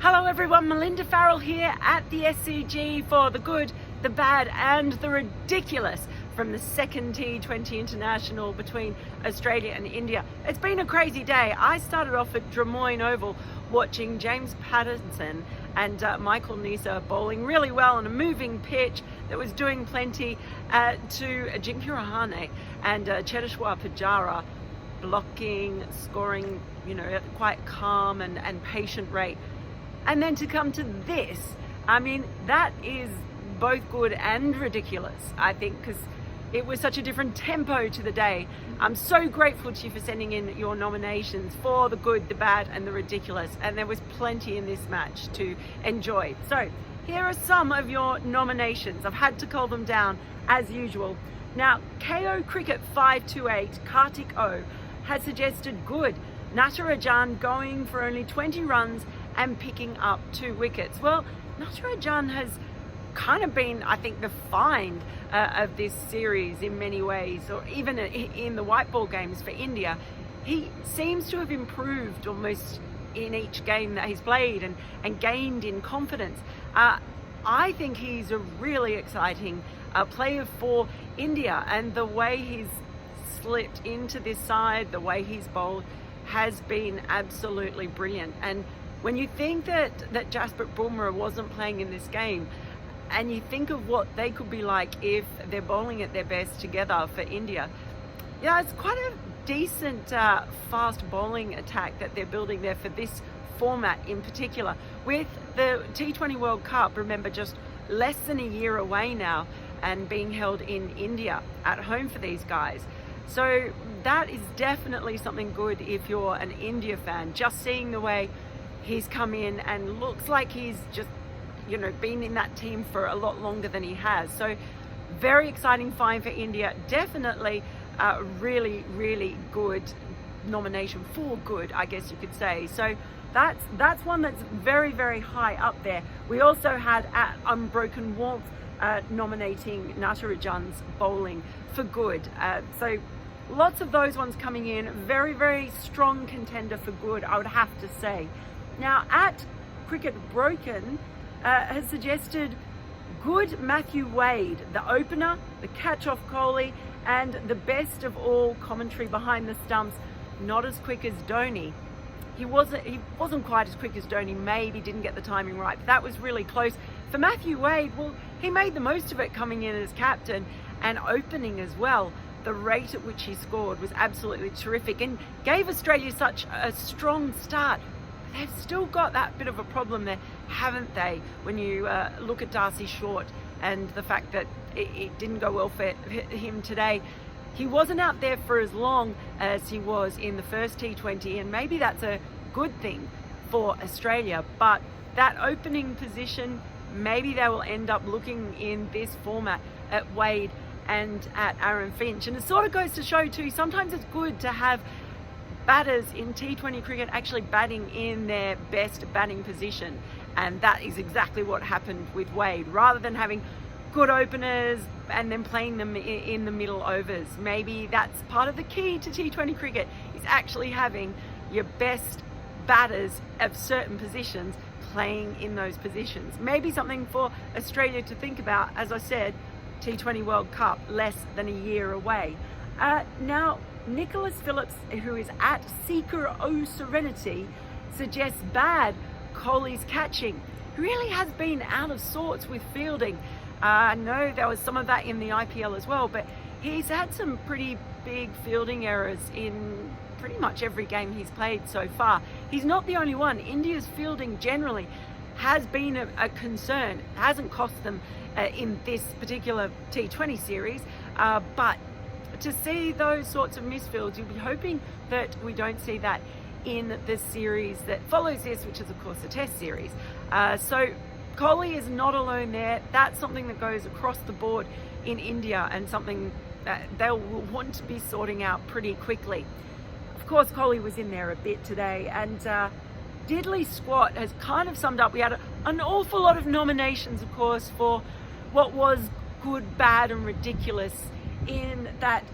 Hello everyone, Melinda Farrell here at the SCG for the good, the bad and the ridiculous from the second T20 International between Australia and India. It's been a crazy day. I started off at Des Moines Oval watching James Patterson and Michael Neser bowling really well on a moving pitch that was doing plenty to Ajinkya Rahane and Cheteshwar Pujara blocking, scoring, at quite calm and patient rate. And then to come to this, I mean, that is both good and ridiculous, I think, because it was such a different tempo to the day. I'm so grateful to you for sending in your nominations for the good, the bad and the ridiculous, and there was plenty in this match to enjoy. So here are some of your nominations. I've had to call them down as usual. Now, KO Cricket 528 Kartik O has suggested good. Natarajan going for only 20 runs and picking up 2 wickets. Well, Natarajan has kind of been, I think, the find of this series in many ways, or even in the white ball games for India. He seems to have improved almost in each game that he's played and gained in confidence. I think he's a really exciting player for India, and the way he's slipped into this side, the way he's bowled, has been absolutely brilliant. And when you think that Jasprit Bumrah wasn't playing in this game, and you think of what they could be like if they're bowling at their best together for India, it's quite a decent fast bowling attack that they're building there for this format in particular. With the T20 World Cup, remember, just less than a year away now and being held in India at home for these guys. So that is definitely something good if you're an India fan, just seeing the way he's come in and looks like he's just, been in that team for a lot longer than he has. So very exciting find for India. Definitely a really, really good nomination for good, I guess you could say. So that's one that's very, very high up there. We also had at Unbroken Warmth nominating Natarajan's bowling for good. So lots of those ones coming in. Very, very strong contender for good, I would have to say. Now at Cricket Broken has suggested good Matthew Wade, the opener, the catch-off Kohli, and the best of all commentary behind the stumps, not as quick as Dhoni. He wasn't quite as quick as Dhoni, maybe didn't get the timing right, but that was really close. For Matthew Wade, well, he made the most of it coming in as captain and opening as well. The rate at which he scored was absolutely terrific and gave Australia such a strong start. They've still got that bit of a problem there, haven't they, when you look at Darcy Short and the fact that it didn't go well for him today. He wasn't out there for as long as he was in the first T20, and maybe that's a good thing for Australia, but that opening position, maybe they will end up looking in this format at Wade and at Aaron Finch. And it sort of goes to show too, sometimes it's good to have batters in T20 cricket actually batting in their best batting position, and that is exactly what happened with Wade. Rather than having good openers and then playing them in the middle overs, maybe that's part of the key to T20 cricket, is actually having your best batters of certain positions playing in those positions. Maybe something for Australia to think about. As I said, T20 World Cup less than a year away. Now Nicholas Phillips, who is at Seeker O Serenity, suggests bad Kohli's catching. He really has been out of sorts with fielding. I know there was some of that in the IPL as well, but he's had some pretty big fielding errors in pretty much every game he's played so far. He's not the only one. India's fielding generally has been a concern. It hasn't cost them in this particular T20 series, but to see those sorts of misfields, you'll be hoping that we don't see that in the series that follows this, which is of course the Test series. So Kohli is not alone there. That's something that goes across the board in India and something that they'll want to be sorting out pretty quickly. Of course, Kohli was in there a bit today, and Diddley Squat has kind of summed up. We had an awful lot of nominations, of course, for what was good, bad and ridiculous in that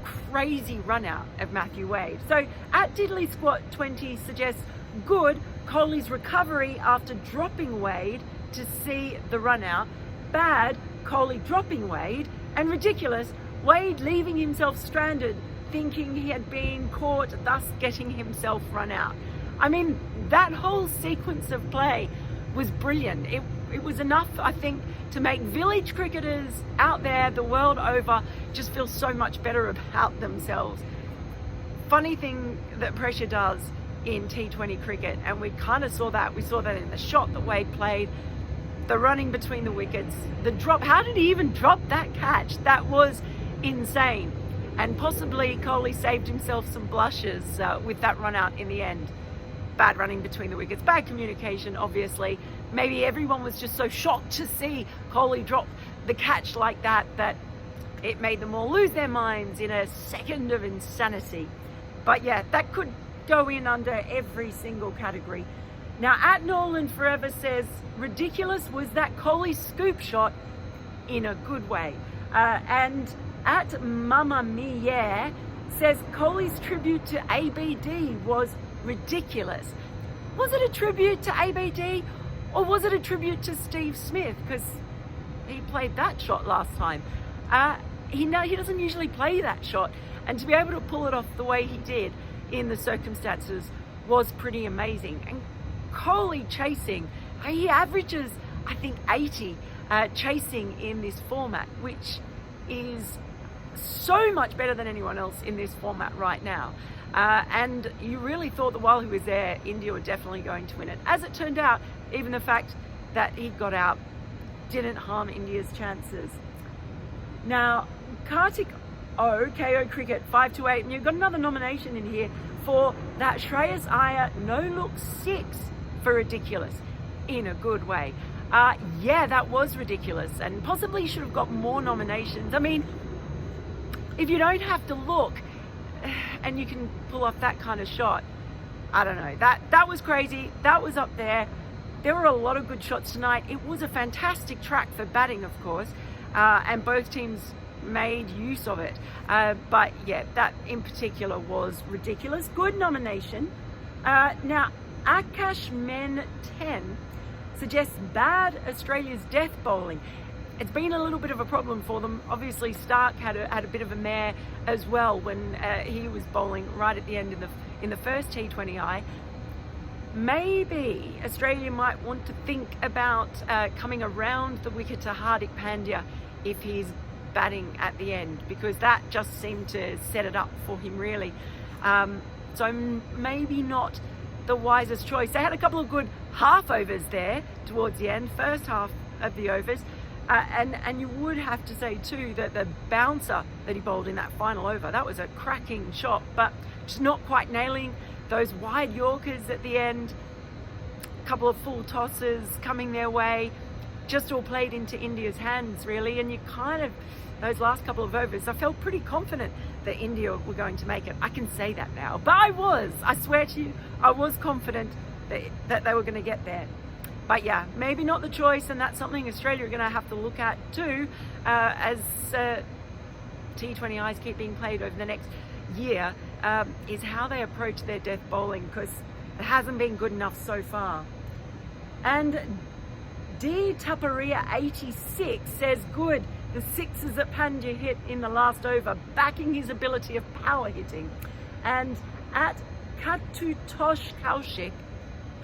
crazy run out of Matthew Wade. So at Diddley Squat 20 suggests good Kohli's recovery after dropping Wade to see the run out. Bad, Kohli dropping Wade. And ridiculous, Wade leaving himself stranded, thinking he had been caught, thus getting himself run out. I mean, that whole sequence of play was brilliant. It was enough, I think, to make village cricketers out there the world over just feel so much better about themselves. Funny thing that pressure does in T20 cricket, and we kind of saw that. We saw that in the shot that Wade played, the running between the wickets, the drop. How did he even drop that catch? That was insane. And possibly Kohli saved himself some blushes with that run out in the end. Bad running between the wickets, bad communication, obviously. Maybe everyone was just so shocked to see Kohli drop the catch like that it made them all lose their minds in a second of insanity. But yeah, that could go in under every single category. Now, at Nolan Forever says, ridiculous was that Kohli scoop shot in a good way. And at Mama Mia says Kohli's tribute to ABD was ridiculous. Was it a tribute to ABD or was it a tribute to Steve Smith? Because he played that shot last time. He doesn't usually play that shot, and to be able to pull it off the way he did in the circumstances was pretty amazing. And Kohli chasing, he averages, I think, 80 chasing in this format, which is so much better than anyone else in this format right now. And you really thought that while he was there, India were definitely going to win it. As it turned out, even the fact that he got out didn't harm India's chances. Now, Kartik O, KO Cricket 528, and you've got another nomination in here for that Shreyas Iyer no-look 6 for ridiculous, in a good way. Yeah, that was ridiculous, and possibly should have got more nominations. I mean, if you don't have to look and you can pull off that kind of shot, I don't know, that was crazy. That was up there. There were a lot of good shots tonight. It was a fantastic track for batting, of course, and both teams made use of it. But yeah, that in particular was ridiculous. Good nomination. Now, Akash Men 10 suggests bad Australia's death bowling. It's been a little bit of a problem for them. Obviously, Stark had a bit of a mare as well when he was bowling right at the end in the first T20I. Maybe Australia might want to think about coming around the wicket to Hardik Pandya if he's batting at the end, because that just seemed to set it up for him, really. So maybe not the wisest choice. They had a couple of good half overs there towards the end, first half of the overs. And you would have to say too that the bouncer that he bowled in that final over, that was a cracking shot, but just not quite nailing those wide Yorkers at the end. A couple of full tosses coming their way, just all played into India's hands, really. And you kind of, those last couple of overs, I felt pretty confident that India were going to make it. I can say that now, but I swear to you, I was confident that they were going to get there. But yeah, maybe not the choice, and that's something Australia are going to have to look at too, as T20Is keep being played over the next year, is how they approach their death bowling, because it hasn't been good enough so far. And D Taparia 86 says, good, the sixes that Pandya hit in the last over, backing his ability of power hitting. And at Katutosh Kaushik,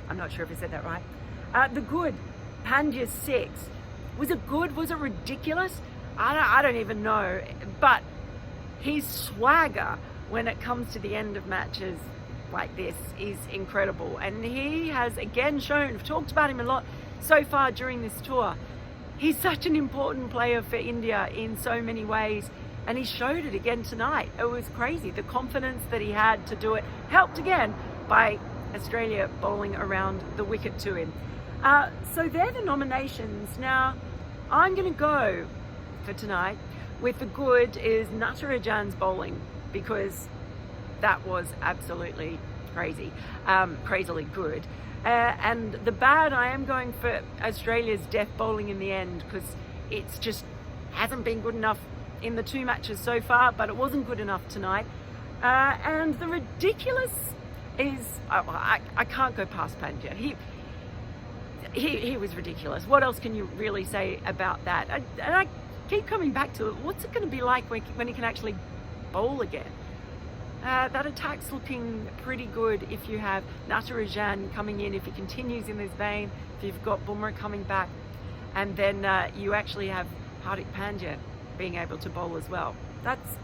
I'm not sure if I said that right, the good, Pandya 6. Was it good? Was it ridiculous? I don't even know. But his swagger when it comes to the end of matches like this is incredible. And he has again shown, we've talked about him a lot so far during this tour. He's such an important player for India in so many ways. And he showed it again tonight. It was crazy. The confidence that he had to do it, helped again by Australia bowling around the wicket to him. So they're the nominations. Now, I'm going to go for tonight with the good is Natarajan's bowling, because that was absolutely crazy, crazily good. And the bad, I am going for Australia's death bowling in the end, because it's just hasn't been good enough in the two matches so far, but it wasn't good enough tonight. And the ridiculous, is, I can't go past Pandya. He was ridiculous. What else can you really say about that? And I keep coming back to it. What's it going to be like when he can actually bowl again? That attack's looking pretty good if you have Natarajan coming in, if he continues in this vein, if you've got Bumrah coming back, and then you actually have Hardik Pandya being able to bowl as well. That's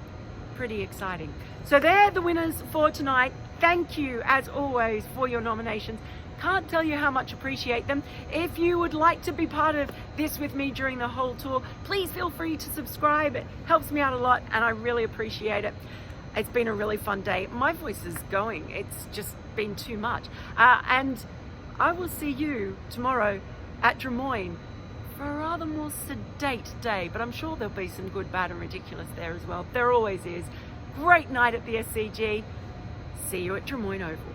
pretty exciting. So they're the winners for tonight. Thank you, as always, for your nominations. Can't tell you how much appreciate them. If you would like to be part of this with me during the whole tour, please feel free to subscribe. It helps me out a lot and I really appreciate it. It's been a really fun day. My voice is going. It's just been too much. And I will see you tomorrow at Des Moines for a rather more sedate day, but I'm sure there'll be some good, bad and ridiculous there as well. There always is. Great night at the SCG. See you at Des Moines Oval.